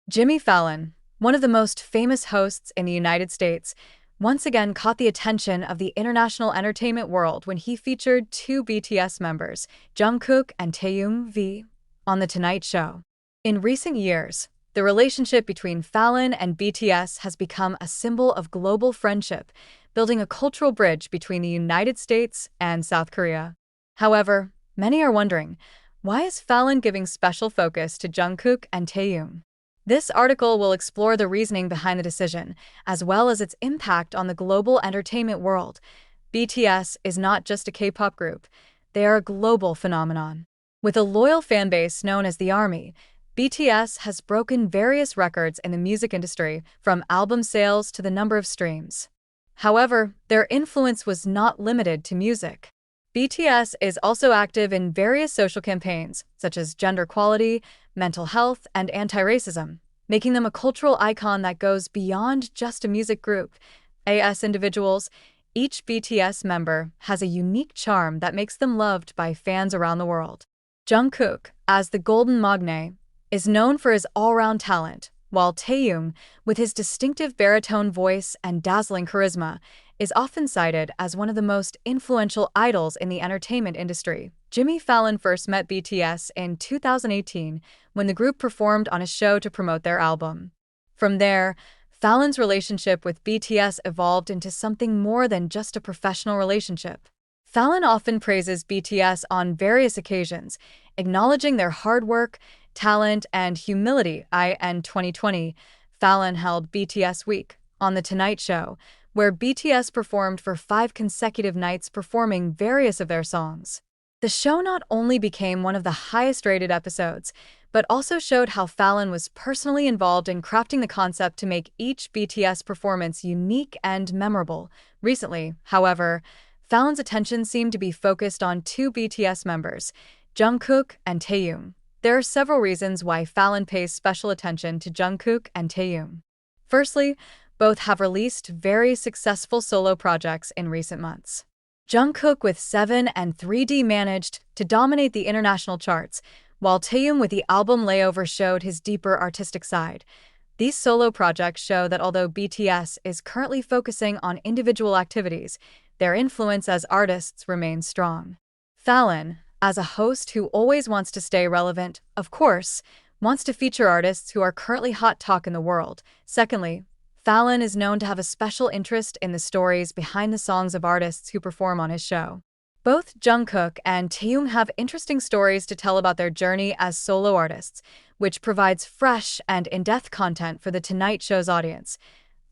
Jimmy Fallon, one of the most famous hosts in the United States, once again caught the attention of the international entertainment world when he featured two BTS members, Jungkook and Taehyung on The Tonight Show. In recent years, the relationship between Fallon and BTS has become a symbol of global friendship, building a cultural bridge between the United States and South Korea. However, many are wondering, why is Fallon giving special focus to Jungkook and Taehyung? This article will explore the reasoning behind the decision, as well as its impact on the global entertainment world. BTS is not just a K-pop group, they are a global phenomenon. With a loyal fanbase known as the ARMY, BTS has broken various records in the music industry, from album sales to the number of streams. However, their influence was not limited to music. BTS is also active in various social campaigns, such as gender equality, mental health, and anti-racism, making them a cultural icon that goes beyond just a music group. As individuals, each BTS member has a unique charm that makes them loved by fans around the world. Jungkook, as the Golden Magne, is known for his all-round talent, while Taehyung, with his distinctive baritone voice and dazzling charisma, is often cited as one of the most influential idols in the entertainment industry. Jimmy Fallon first met BTS in 2018 when the group performed on a show to promote their album. From there, Fallon's relationship with BTS evolved into something more than just a professional relationship. Fallon often praises BTS on various occasions, acknowledging their hard work, talent, and humility. In 2020, Fallon held BTS Week on The Tonight Show, where BTS performed for 5 consecutive nights performing various of their songs. The show not only became one of the highest-rated episodes, but also showed how Fallon was personally involved in crafting the concept to make each BTS performance unique and memorable. Recently, however, Fallon's attention seemed to be focused on two BTS members, Jungkook and Taehyung. There are several reasons why Fallon pays special attention to Jungkook and Taehyung. Firstly, both have released very successful solo projects in recent months. Jungkook with 7 and 3D managed to dominate the international charts, while Taehyung with the album Layover showed his deeper artistic side. These solo projects show that although BTS is currently focusing on individual activities, their influence as artists remains strong. Fallon, as a host who always wants to stay relevant, of course, wants to feature artists who are currently hot talk in the world. Secondly, Fallon is known to have a special interest in the stories behind the songs of artists who perform on his show. Both Jungkook and Taehyung have interesting stories to tell about their journey as solo artists, which provides fresh and in-depth content for The Tonight Show's audience.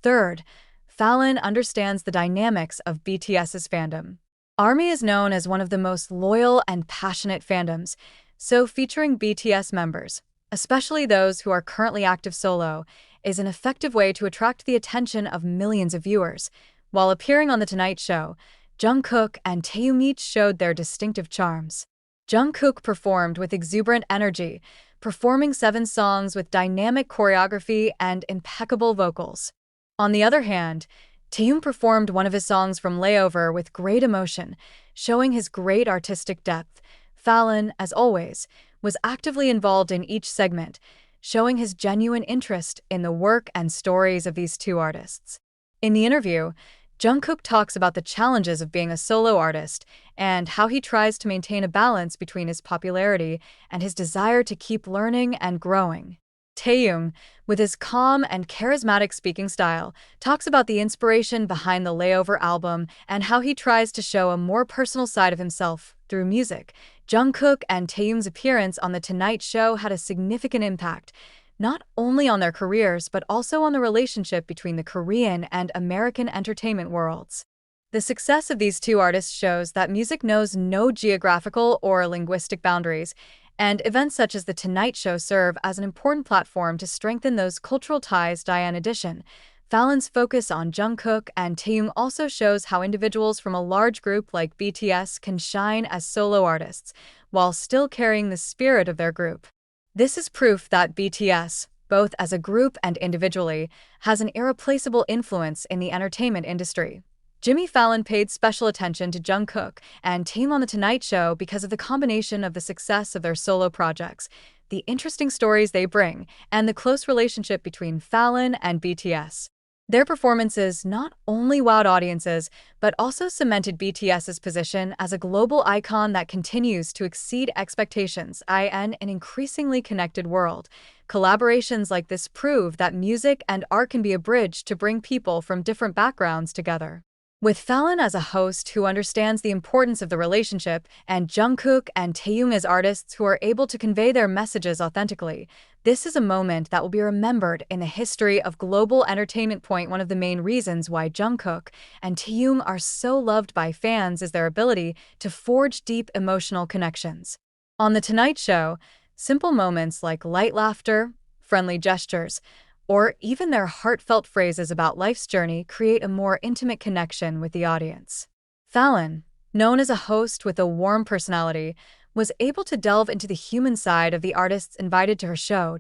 Third, Fallon understands the dynamics of BTS's fandom. ARMY is known as one of the most loyal and passionate fandoms, so featuring BTS members, especially those who are currently active solo, is an effective way to attract the attention of millions of viewers. While appearing on The Tonight Show, Jungkook and Taehyung each showed their distinctive charms. Jungkook performed with exuberant energy, performing 7 songs with dynamic choreography and impeccable vocals. On the other hand, Taehyung performed one of his songs from Layover with great emotion, showing his great artistic depth. Fallon, as always, was actively involved in each segment, showing his genuine interest in the work and stories of these two artists. In the interview, Jungkook talks about the challenges of being a solo artist and how he tries to maintain a balance between his popularity and his desire to keep learning and growing. Taehyung, with his calm and charismatic speaking style, talks about the inspiration behind the Layover album and how he tries to show a more personal side of himself through music. Jungkook and Taehyung's appearance on The Tonight Show had a significant impact, not only on their careers but also on the relationship between the Korean and American entertainment worlds. The success of these two artists shows that music knows no geographical or linguistic boundaries, and events such as The Tonight Show serve as an important platform to strengthen those cultural ties. In addition, Fallon's focus on Jungkook and Taehyung also shows how individuals from a large group like BTS can shine as solo artists, while still carrying the spirit of their group. This is proof that BTS, both as a group and individually, has an irreplaceable influence in the entertainment industry. Jimmy Fallon paid special attention to Jungkook and Taehyung on The Tonight Show because of the combination of the success of their solo projects, the interesting stories they bring, and the close relationship between Fallon and BTS. Their performances not only wowed audiences, but also cemented BTS's position as a global icon that continues to exceed expectations in an increasingly connected world. Collaborations like this prove that music and art can be a bridge to bring people from different backgrounds together. With Fallon as a host who understands the importance of the relationship, and Jungkook and Taehyung as artists who are able to convey their messages authentically, this is a moment that will be remembered in the history of global entertainment. One of the main reasons why Jungkook and Taehyung are so loved by fans is their ability to forge deep emotional connections. On The Tonight Show, simple moments like light laughter, friendly gestures, or even their heartfelt phrases about life's journey create a more intimate connection with the audience. Fallon, known as a host with a warm personality, was able to delve into the human side of the artists invited to her show.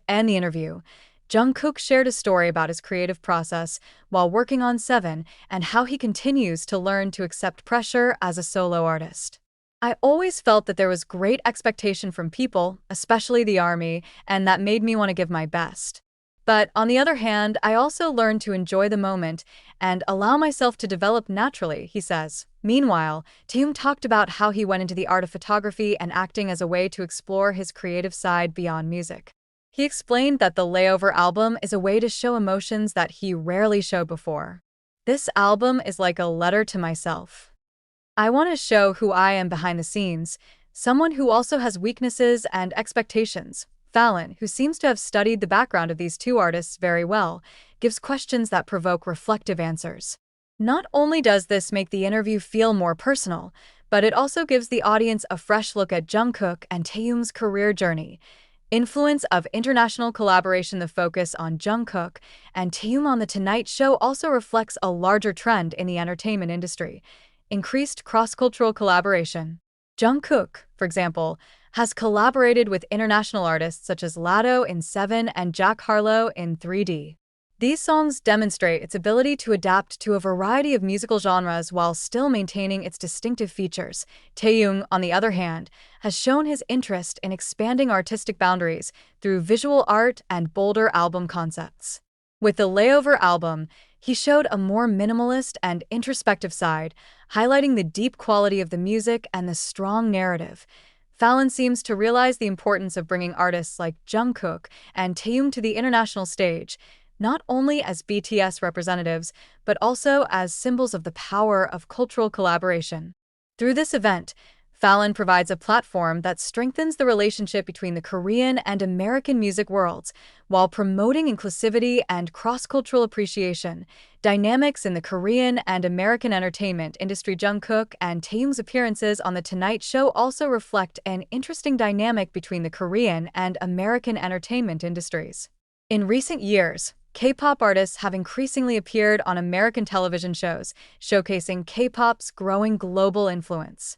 In the interview, Jungkook shared a story about his creative process while working on Seven and how he continues to learn to accept pressure as a solo artist. I always felt that there was great expectation from people, especially the ARMY, and that made me want to give my best. But on the other hand, I also learned to enjoy the moment and allow myself to develop naturally, he says. Meanwhile, Taehyung talked about how he went into the art of photography and acting as a way to explore his creative side beyond music. He explained that the Layover album is a way to show emotions that he rarely showed before. This album is like a letter to myself. I want to show who I am behind the scenes, someone who also has weaknesses and expectations. Fallon, who seems to have studied the background of these two artists very well, gives questions that provoke reflective answers. Not only does this make the interview feel more personal, but it also gives the audience a fresh look at Jungkook and Taehyung's career journey. Influence of international collaboration. The focus on Jungkook and Taehyung on The Tonight Show also reflects a larger trend in the entertainment industry: increased cross-cultural collaboration. Jungkook, for example, has collaborated with international artists such as Latto in Seven and Jack Harlow in 3D. These songs demonstrate its ability to adapt to a variety of musical genres while still maintaining its distinctive features. Taehyung, on the other hand, has shown his interest in expanding artistic boundaries through visual art and bolder album concepts. With the Layover album, he showed a more minimalist and introspective side, highlighting the deep quality of the music and the strong narrative. Fallon seems to realize the importance of bringing artists like Jungkook and Taehyung to the international stage, not only as BTS representatives, but also as symbols of the power of cultural collaboration. Through this event, Fallon provides a platform that strengthens the relationship between the Korean and American music worlds, while promoting inclusivity and cross-cultural appreciation. Dynamics in the Korean and American entertainment industry. Jungkook and Taehyung's appearances on The Tonight Show also reflect an interesting dynamic between the Korean and American entertainment industries. In recent years, K-pop artists have increasingly appeared on American television shows, showcasing K-pop's growing global influence.